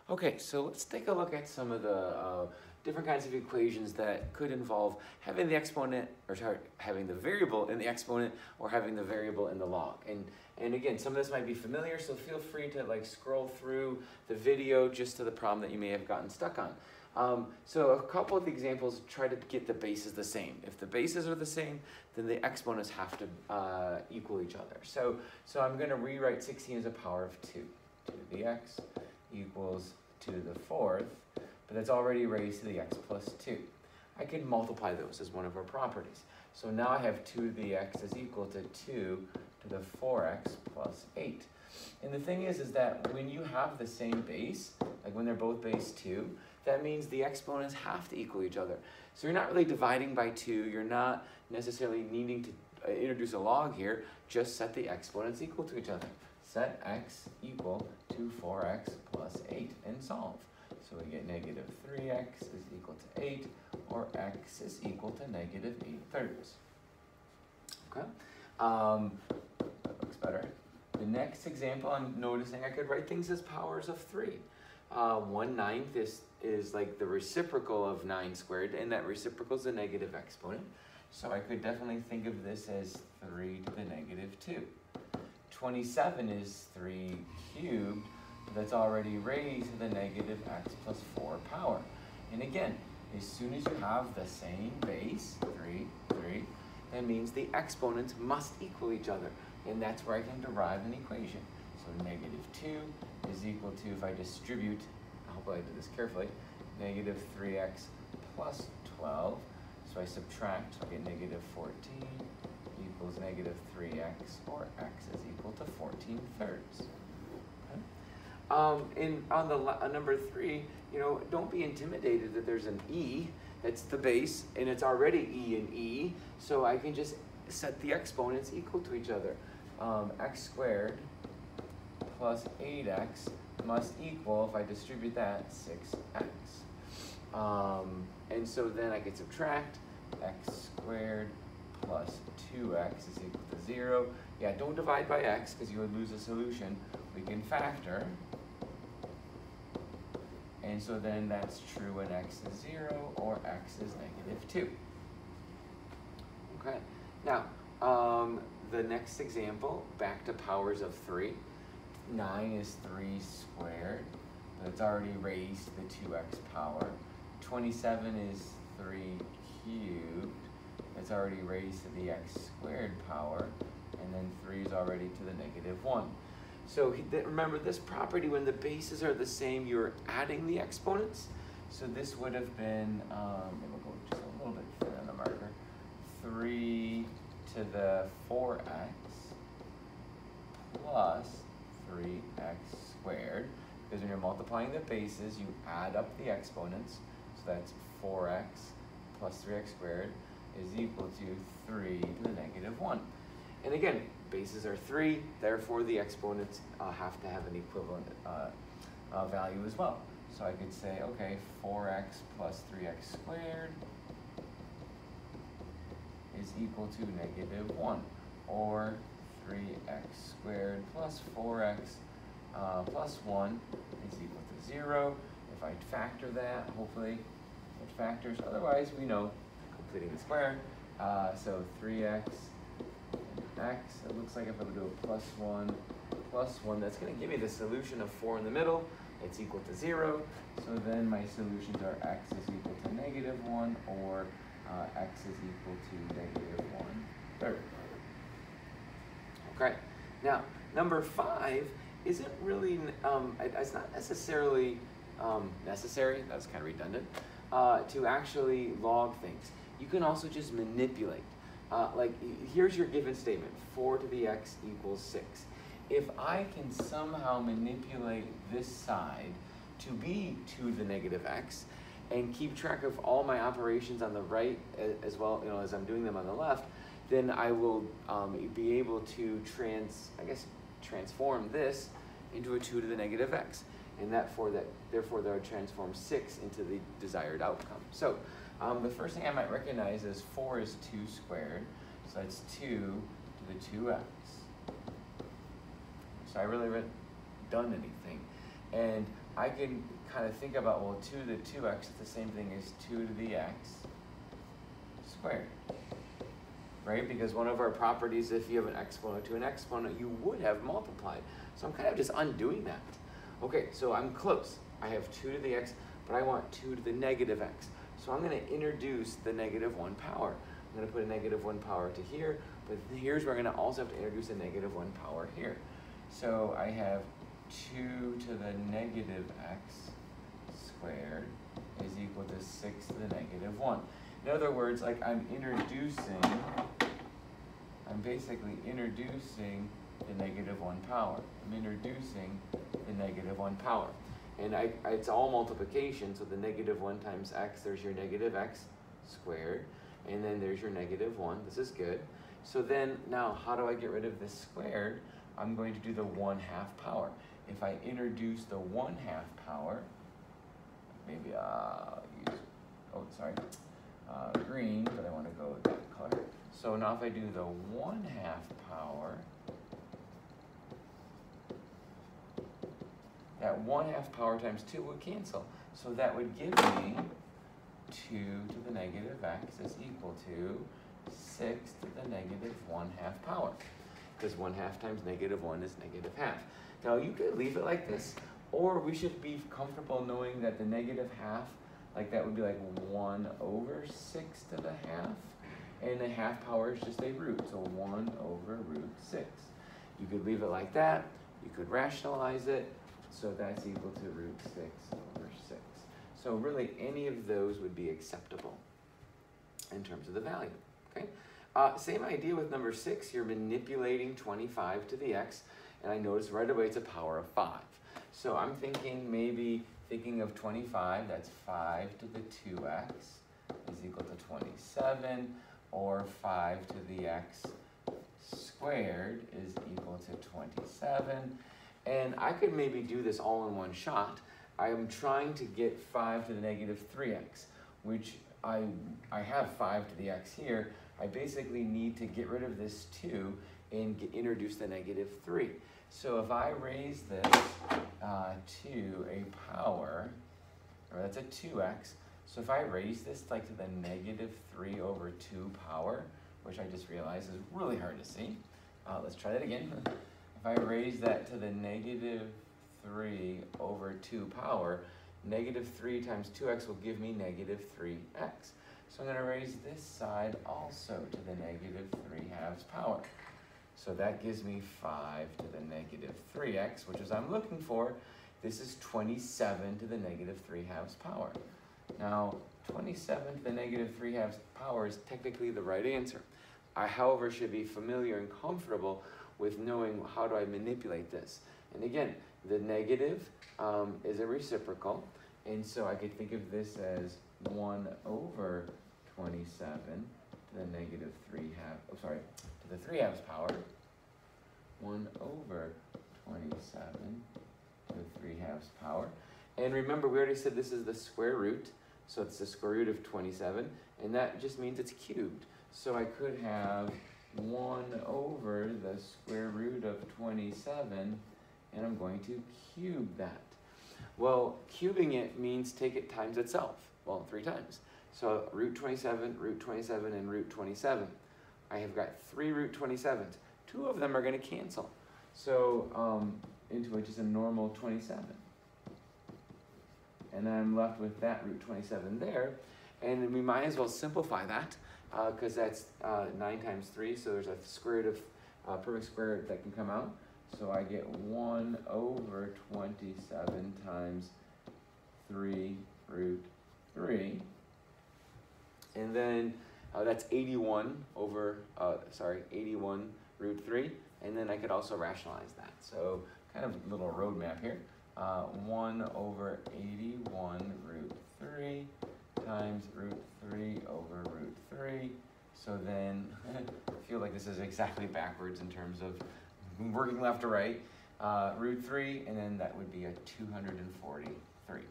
Okay, so let's take a look at some of the different kinds of equations that could involve having the exponent, or sorry, having the variable in the exponent, or having the variable in the log. And again, some of this might be familiar, so feel free to like scroll through the video just to the problem that you may have gotten stuck on. So a couple of examples try to get the bases the same. If the bases are the same, then the exponents have to equal each other. So I'm going to rewrite 16 as a power of 2. 2 to the x equals 2 to the 4th, but that's already raised to the x plus 2. I could multiply those as one of our properties. So now I have 2 to the x is equal to 2 to the 4x plus 8. And the thing is that when you have the same base, like when they're both base 2, that means the exponents have to equal each other. So you're not really dividing by 2, you're not necessarily needing to introduce a log here, just set the exponents equal to each other. Set x equal to 4x plus 8 and solve. So we get negative 3x is equal to 8, or x is equal to negative 8/3. Okay, that looks better. The next example, I'm noticing I could write things as powers of 3. 1/9 is like the reciprocal of 9 squared, and that reciprocal is a negative exponent. So I could definitely think of this as 3 to the negative 2. 27 is 3 cubed, but that's already raised to the negative x plus 4 power. And again, as soon as you have the same base, 3, that means the exponents must equal each other. And that's where I can derive an equation. So negative 2 is equal to, if I distribute, I hope I did this carefully, negative 3x plus 12. So I subtract, so I get negative 14 equals negative 3x, or x is equal to 14/3. Okay. And on the number 3, don't be intimidated that there's an e. That's the base, and it's already e and e. So I can just set the exponents equal to each other. X squared plus 8x must equal, if I distribute that, 6x. And so then I can subtract x squared plus 2x is equal to 0. Yeah, don't divide by x because you would lose a solution. We can factor. And so then that's true when x is 0 or x is negative 2. Okay, now the next example, back to powers of 3. 9 is 3 squared, but it's already raised to the 2x power. 27 is 3 cubed, it's already raised to the x squared power, and then 3 is already to the negative 1. So remember this property, when the bases are the same, you're adding the exponents. So this would have been, we'll go just a little bit further on the marker, 3 to the 4x plus 3x squared, because when you're multiplying the bases, you add up the exponents. So that's 4x plus 3x squared is equal to 3 to the negative 1. And again, bases are 3, therefore the exponents have to have an equivalent value as well. So I could say, okay, 4x plus 3x squared is equal to negative 1, or 3x squared plus 4x plus 1 is equal to 0. If I factor that, hopefully it factors. Otherwise, we know completing the square. So 3x and x, it looks like if I would do a plus 1, that's going to give me the solution of 4 in the middle. It's equal to 0. So then my solutions are x is equal to negative 1, or x is equal to negative 1/3. Okay, now number 5 isn't really, it's not necessarily necessary, that's kind of redundant, to actually log things. You can also just manipulate. Like here's your given statement, 4 to the x equals 6. If I can somehow manipulate this side to be 2 to the negative x, and keep track of all my operations on the right as well, as I'm doing them on the left, then I will be able to transform this into a 2 to the negative x, and therefore that would transform 6 into the desired outcome. So the first thing I might recognize is 4 is 2 squared, so that's 2 to the 2x. So I really haven't done anything. And I can kind of think about, well, 2 to the 2x is the same thing as 2 to the x squared, right? Because one of our properties, if you have an exponent to an exponent, you would have multiplied. So I'm kind of just undoing that. Okay, so I'm close. I have 2 to the x, but I want 2 to the negative x. So I'm going to introduce the negative 1 power. I'm going to put a negative 1 power to here, but here's where I'm going to also have to introduce a negative 1 power here. So I have 2 to the negative x squared is equal to 6 to the negative 1. In other words, like I'm basically introducing the negative 1 power. I'm introducing the negative 1 power. And it's all multiplication, so the negative 1 times x, there's your negative x squared, and then there's your negative 1. This is good. So then, now, how do I get rid of this squared? I'm going to do the 1/2 power. If I introduce the 1/2 power, maybe I'll use, green, but I want to go with that color. So now if I do the 1/2 power, that 1/2 power times 2 would cancel. So that would give me 2 to the negative x is equal to 6 to the negative 1/2 power. Because 1/2 times negative 1 is negative half. Now you could leave it like this, or we should be comfortable knowing that the negative half, like that would be like 1 over 6 to the half, and the half power is just a root, so 1 over root 6. You could leave it like that, you could rationalize it, so that's equal to root 6 over 6. So really any of those would be acceptable in terms of the value, okay? Same idea with number 6, you're manipulating 25 to the x, and I notice right away it's a power of 5. So I'm thinking of 25, that's 5 to the 2x is equal to 27, or 5 to the x squared is equal to 27. And I could maybe do this all in one shot. I am trying to get 5 to the negative 3x, which I have 5 to the x here. I basically need to get rid of this 2 and introduce the negative 3. So if I raise this to a power, or that's a 2x, so if I raise this like to the negative 3 over 2 power, which I just realized is really hard to see. Let's try that again. If I raise that to the negative 3 over 2 power, negative 3 times 2x will give me negative 3x. So I'm going to raise this side also to the negative 3/2 power. So that gives me 5 to the negative 3x, which is I'm looking for. This is 27 to the negative 3/2 power. Now, 27 to the negative 3/2 power is technically the right answer. I, however, should be familiar and comfortable with knowing how do I manipulate this. And again, the negative is a reciprocal, and so I could think of this as 1 over 27 to the negative 3/2, to the 3/2 power, 1 over 27 to the 3/2 power. And remember, we already said this is the square root, so it's the square root of 27, and that just means it's cubed. So I could have 1 over the square root of 27, and I'm going to cube that. Well, cubing it means take it times itself. Well, 3 times. So root 27, and root 27. I have got 3 root 27s. 2 of them are going to cancel. So into just a normal 27. And then I'm left with that root 27 there. And we might as well simplify that because that's 9 times 3. So there's a square root of perfect square root that can come out. So I get 1 over 27 times 3 root 3. And then that's 81 over, 81 root 3. And then I could also rationalize that. So kind of a little roadmap here. 1 over 81 root 3 times root 3 over root 3. So then I feel like this is exactly backwards in terms of working left to right. Root 3, and then that would be a 243.